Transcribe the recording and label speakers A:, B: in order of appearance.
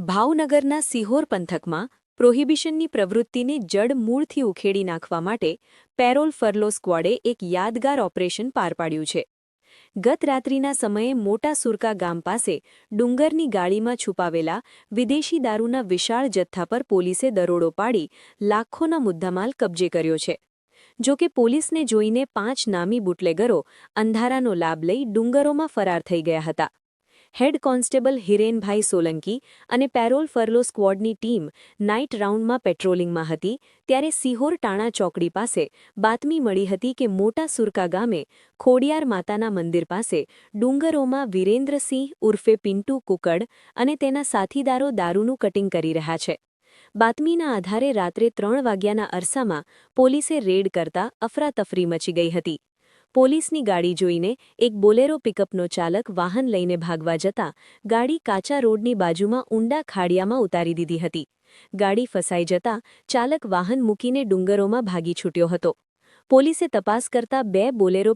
A: ભાવનગરના સિહોર પંથકમાં પ્રોહિબિશનની પ્રવૃત્તિને જડ મૂળથી ઉખેડી નાખવા માટે પેરોલ ફરલો સ્ક્વોડે એક યાદગાર ઓપરેશન પાર પાડ્યું છે. ગત રાત્રિના સમયે મોટા સુરકા ગામ પાસે ડુંગરની ગાળીમાં છુપાવેલા વિદેશી દારૂના વિશાળ જથ્થા પર પોલીસે દરોડો પાડી લાખોના મુદ્દામાલ કબજે કર્યો છે. જો કે પોલીસને જોઈને 5 નામી બુટલેગરો અંધારાનો લાભ લઈ ડુંગરોમાં ફરાર થઈ ગયા હતા. હેડ કોન્સ્ટેબલ હિરેનભાઈ સોલંકી અને પેરોલ ફરલો સ્ક્વોડની ટીમ નાઇટ રાઉન્ડમાં પેટ્રોલિંગમાં હતી ત્યારે સિહોર ટાણા ચોકડી પાસે બાતમી મળી હતી કે મોટા સુરકા ગામે ખોડિયાર માતાના મંદિર પાસે ડુંગરોમાં વિરેન્દ્રસિંહ ઉર્ફે પિન્ટુ કુકડ અને તેના સાથીદારો દારૂનું કટિંગ કરી રહ્યા છે. બાતમીના આધારે રાત્રે 3 વાગ્યાના અરસામાં પોલીસે રેડ કરતા અફરાતફરી મચી ગઈ હતી. પોલીસની ગાડી જોઈને એક બોલેરો પિકઅપનો ચાલક વાહન લઈને ભાગવા જતા ગાડી કાચા રોડની બાજુમાં ઊંડા ખાડિયામાં ઉતારી દીધી હતી. ગાડી ફસાઈ જતા ચાલક વાહન મૂકીને ડુંગરોમાં ભાગી છૂટ્યો હતો. પોલીસે તપાસ કરતા 2 બોલેરો